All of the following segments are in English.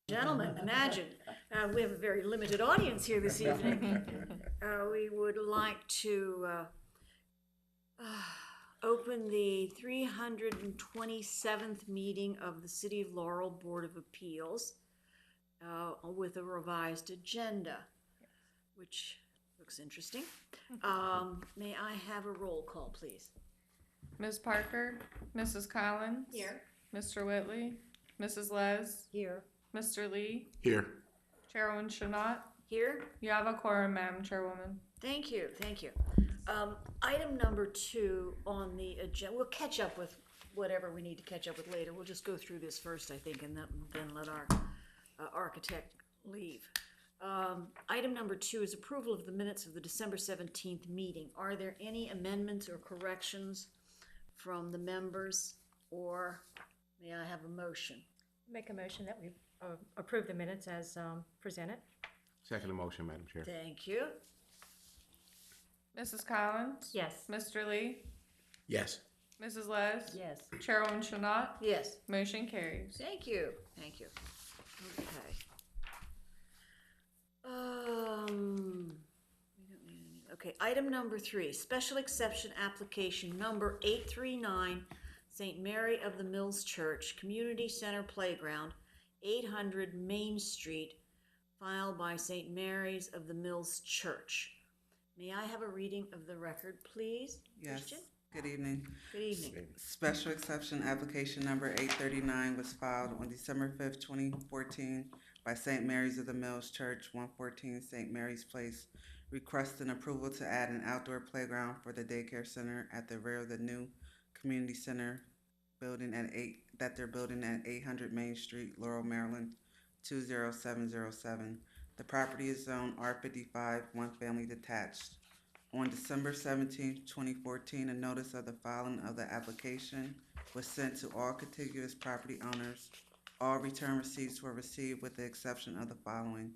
Gentlemen, imagine, we have a very limited audience here this evening. We would like to open the 327th meeting of the City of Laurel Board of Appeals with a revised agenda, which looks interesting. May I have a roll call, please? Ms. Parker, Mrs. Collins. Here. Mr. Whitley, Mrs. Les, Here. Mr. Lee, Here. Chairwoman Shanot. Here. You have a quorum, Madam Chairwoman. Thank you, thank you. Item number 2 on the agenda, we'll catch up with whatever we need to catch up with later. We'll just go through this first, I think, and then let our architect leave. Item number 2 is approval of the minutes of the December 17th meeting. Are there any amendments or corrections from the members, or may I have a motion? Make a motion that we approve the minutes as presented. Second motion, Madam Chair. Thank you. Mrs. Collins. Yes. Mr. Lee, Yes. Mrs. Les. Yes. Chairwoman Shanot. Yes. Motion carries. Thank you, thank you. Okay. We don't need any, okay, item number 3, special exception application number 839, St. Mary of the Mills Church, Community Center Playground, 800 Main Street, filed by St. Mary's of the Mills Church. May I have a reading of the record, please? Yes. Christian? Good evening. Good evening. Special exception application number 839 was filed on December 5th, 2014 by St. Mary's of the Mills Church, 114 St. Mary's Place, requesting approval to add an outdoor playground for the daycare center at the rear of the new community center building that they're building at 800 Main Street, Laurel, Maryland, 20707. The property is zoned R55, one family detached. On December 17, 2014, a notice of the filing of the application was sent to all contiguous property owners. All return receipts were received with the exception of the following: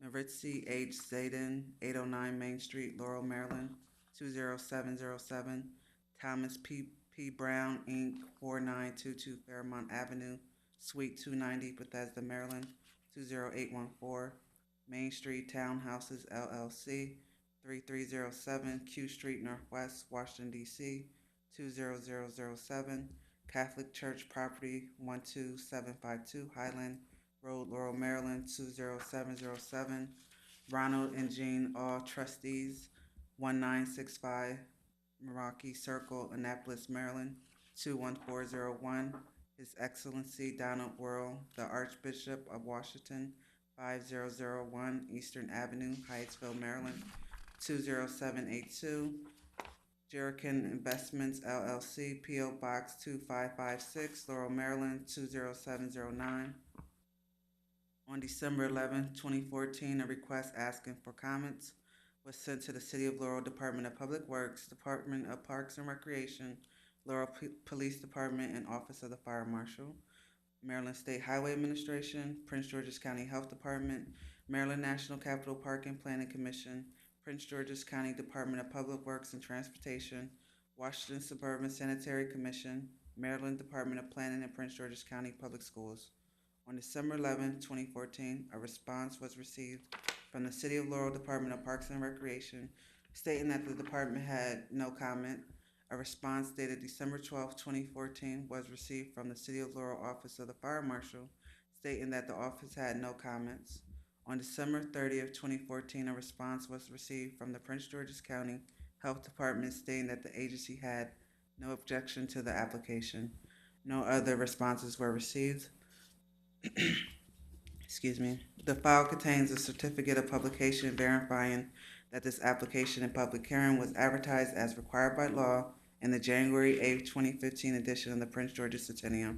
Maritzi H. Zayden, 809 Main Street, Laurel, Maryland, 20707. Thomas P. Brown, Inc., 4922 Fairmont Avenue, Suite 290, Bethesda, Maryland, 20814. Main Street Townhouses, LLC, 3307 Q Street Northwest, Washington, D.C., 20007. Catholic Church Property, 12752 Highland Road, Laurel, Maryland, 20707. Ronald and Jean All Trustees, 1965 Meraki Circle, Annapolis, Maryland, 21401. His Excellency Donald Worrell, the Archbishop of Washington, 5001 Eastern Avenue, Hyattsville, Maryland, 20782. Jerrican Investments, LLC, P.O. Box 2556, Laurel, Maryland, 20709. On December 11, 2014, a request asking for comments was sent to the City of Laurel Department of Public Works, Department of Parks and Recreation, Laurel Police Department, and Office of the Fire Marshal, Maryland State Highway Administration, Prince George's County Health Department, Maryland National Capital Park and Planning Commission, Prince George's County Department of Public Works and Transportation, Washington Suburban Sanitary Commission, Maryland Department of Planning, and Prince George's County Public Schools. On December 11, 2014, a response was received from the City of Laurel Department of Parks and Recreation stating that the department had no comment. A response dated December 12, 2014 was received from the City of Laurel Office of the Fire Marshal stating that the office had no comments. On December 30th, 2014, a response was received from the Prince George's County Health Department stating that the agency had no objection to the application. No other responses were received. Excuse me. The file contains a certificate of publication verifying that this application and public hearing was advertised as required by law in the January 8, 2015 edition of the Prince George's Centennial.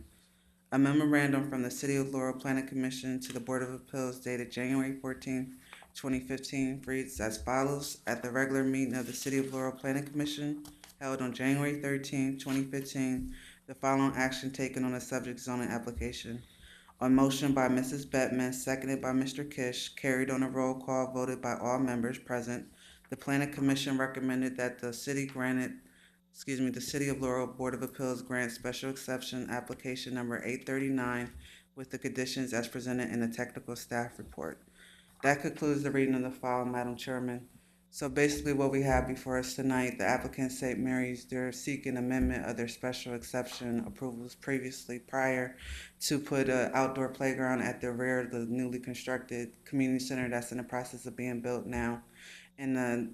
A memorandum from the City of Laurel Planning Commission to the Board of Appeals dated January 14, 2015 reads as follows: at the regular meeting of the City of Laurel Planning Commission held on January 13, 2015, the following action taken on the subject zoning application. On motion by Mrs. Bettman, seconded by Mr. Kish, carried on a roll call, voted by all members present, the Planning Commission recommended that the City of Laurel Board of Appeals grant special exception application number 839 with the conditions as presented in the technical staff report. That concludes the reading of the file, Madam Chairman. So basically what we have before us tonight, the applicant St. Mary's, they're seeking amendment of their special exception approvals previously prior to put an outdoor playground at the rear of the newly constructed community center that's in the process of being built now. And the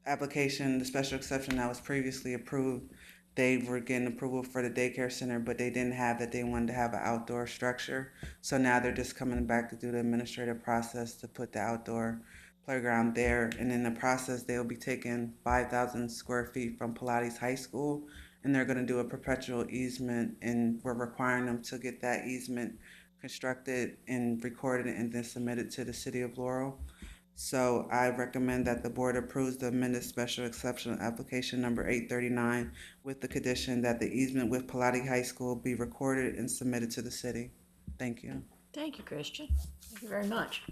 application, the special exception that was previously approved, they were getting approval for the daycare center, but they didn't have that they wanted to have an outdoor structure. So now they're just coming back to do the administrative process to put the outdoor playground there. And in the process, they'll be taking 5,000 square feet from Pilates High School, and they're going to do a perpetual easement, and we're requiring them to get that easement constructed and recorded and then submitted to the city of Laurel. So I recommend that the board approves the amended special exception application number 839 with the condition that the easement with Pilates High School be recorded and submitted to the city. Thank you. Thank you, Christian. Thank you very much.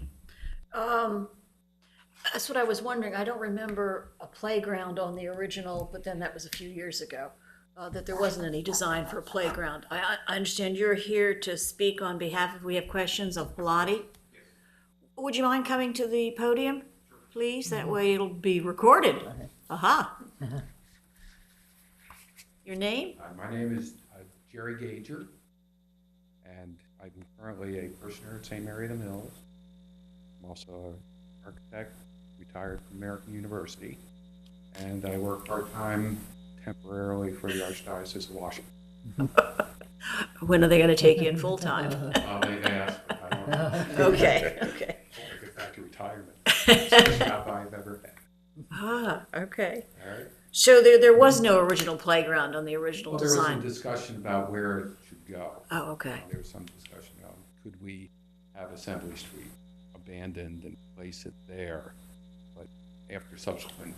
That's what I was wondering. I don't remember a playground on the original, but then that was a few years ago, that there wasn't any design for a playground. I understand you're here to speak on behalf of, we have questions of Pilates. Would you mind coming to the podium, please? That way it'll be recorded. Aha. Your name? My name is Jerry Gager, and I'm currently a parishioner at St. Mary of the Mills. I'm also an architect, retired from American University, and I work part-time temporarily for the Archdiocese of Washington. When are they going to take you in full-time? They've asked, but I don't know. Okay. I'll get back to retirement. It's the job I've ever had. Ah, okay. All right. So there was no original playground on the original Well, there was design? some discussion about where it should go. Oh, okay. There was some discussion on, could we have Assembly Street abandoned and place it there? But after subsequent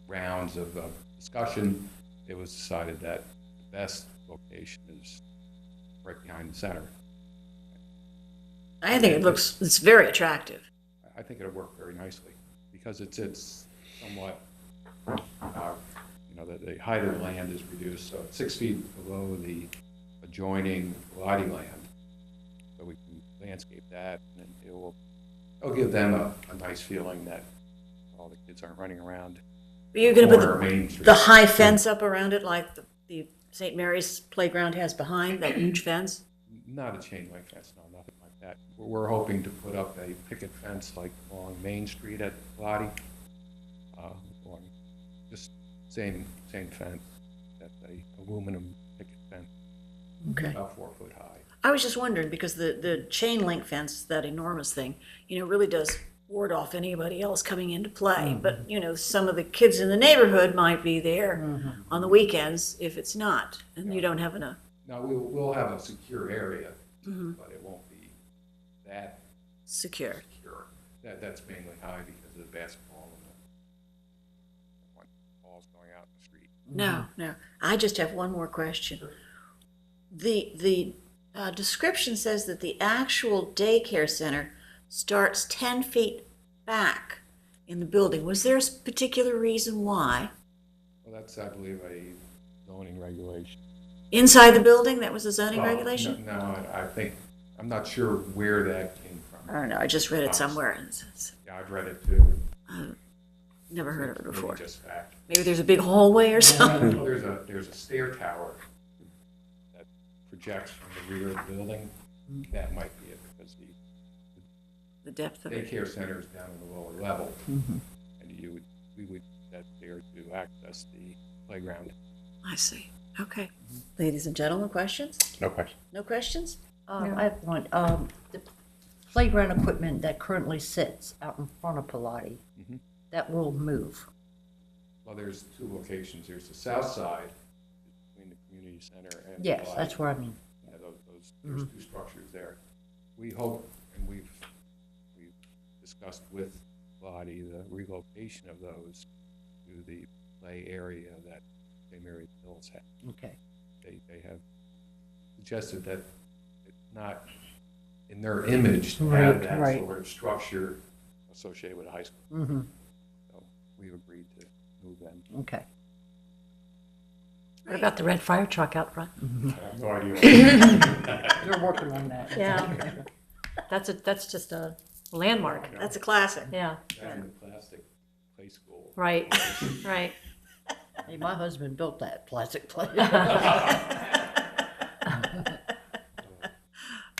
rounds of discussion, it was decided that the best location is right behind the center. I think it's very attractive. I think it'll work very nicely because it's somewhat, the height of the land is reduced, so it's 6 feet below the adjoining Pilates land. So we can landscape that, and it'll give them a nice feeling that all the kids aren't running around. You're going to put Main Street. the high fence up around it like the St. Mary's playground has behind, that huge fence? Not a chain link fence, no, nothing like that. We're hoping to put up a picket fence like along Main Street at Pilates. Along just same fence, that's a aluminum picket fence, Okay. about 4 foot high. I was just wondering, because the chain link fence, that enormous thing, really does ward off anybody else coming into play. But, some of the kids in the neighborhood might be there on the weekends if it's not, and you don't have enough. Now, we'll have a secure area, but it won't be that Secure. secure. That's mainly high because of the basketball and the balls going out in the street. No. I just have one more question. The description says that the actual daycare center starts 10 feet back in the building. Was there a particular reason why? Well, that's, I believe, a zoning regulation. Inside the building, that was a zoning Well, regulation? No, I think, I'm not sure where that came I from. don't know, I just read it somewhere. Yeah, I've read it too. Never heard of it before. Maybe just fact. Maybe there's a big hallway or something. Well, there's a stair tower that projects from the rear of the building. That might be it, because The depth the of it. daycare center is down on the lower level. And we would that there to access the playground. I see. Okay. Ladies and gentlemen, questions? No question. No questions? I have one. The playground equipment that currently sits out in front of Pilates, Mhm. that will move. Well, there's 2 locations. There's the south side between the community center and Yes, Pilates. that's what I mean. Yeah, there's 2 structures there. We hope, and we've discussed with Lottie the relocation of those to the play area that St. Mary's Hills have. Okay. They have suggested that it's not in their image to Right, have that right. sort of structure associated with a high school. Mm-hmm. So we've agreed to move them. Okay. What about the red fire truck out front? I have no idea. You're working on that. Yeah. That's just a landmark, That's a classic. yeah, Back in the plastic play school. right, right. Hey, my husband built that plastic plate.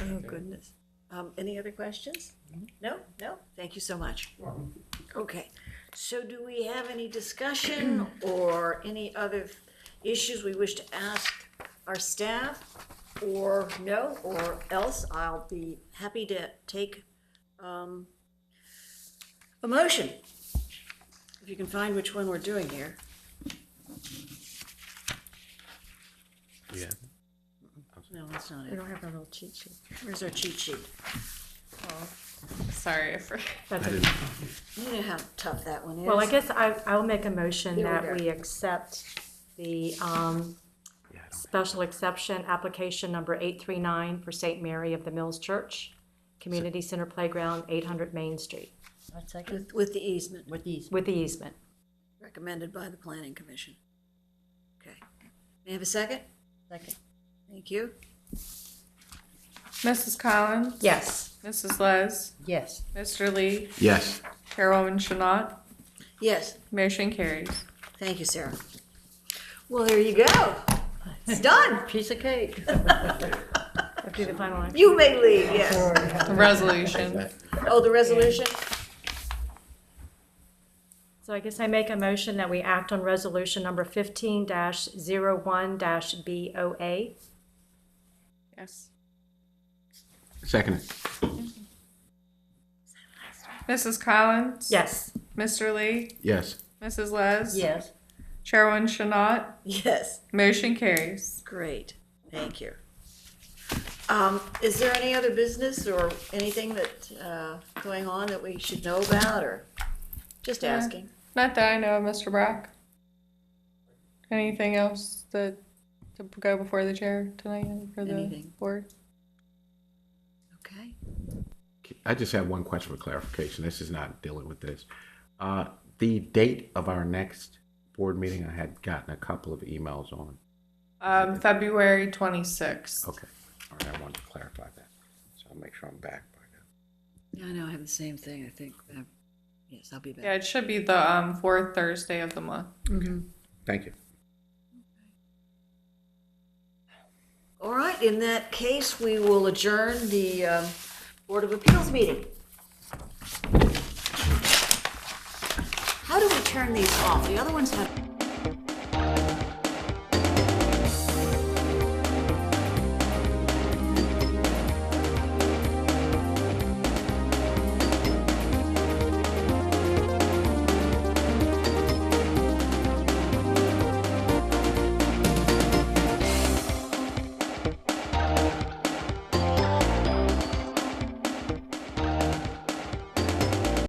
Oh, goodness. Any other questions? No? No? Thank you so much. Okay, so do we have any discussion or any other issues we wish to ask our staff? Or no, or else I'll be happy to take a motion. If you can find which one we're doing here. Yeah. No, that's not We it. don't have a little cheat sheet. Where's our cheat sheet? Sorry, I forgot. That's I okay. didn't, You know how tough that one is. Well, I guess I'll make a motion Here we that go. we accept the yeah, I don't. special exception application number 839 for St. Mary of the Mills Church, Community Center Playground, 800 Main Street, I'd second With the easement with these. with the easement. recommended by the planning commission. Okay. May I have a second? Second. Thank you. Mrs. Collins? Yes. Mrs. Les? Yes. Mr. Lee? Yes. Chairwoman Chanat? Yes, Motion carries. thank you, Sarah. Well, there you go. It's done. Piece of cake. Let's do the final one. You may leave, yes. The resolution. Oh, the resolution? So I guess I make a motion that we act on resolution number 15-01-BOA. Yes. Second. Mrs. Collins? Yes. Mr. Lee? Yes. Mrs. Les? Yes. Chairwoman Chanat? Yes, Motion carries. great, thank you. Is there any other business or anything that, going on that we should know about, or just Yeah. asking? Not that I know of, Mr. Brock. Anything else to go before the chair tonight for the Anything. board? Okay, I just have one question for clarification. This is not dealing with this. The date of our next board meeting, I had gotten a couple of emails on. February 26th. Okay. All right, I wanted to clarify that. So I'll make sure I'm back by then. yeah, I know, I have the same thing, I think, yes, I'll be back. Yeah, it should be the fourth Thursday of the month. Thank you. All right, in that case, we will adjourn the Board of Appeals meeting. How do we turn these off? The other ones have...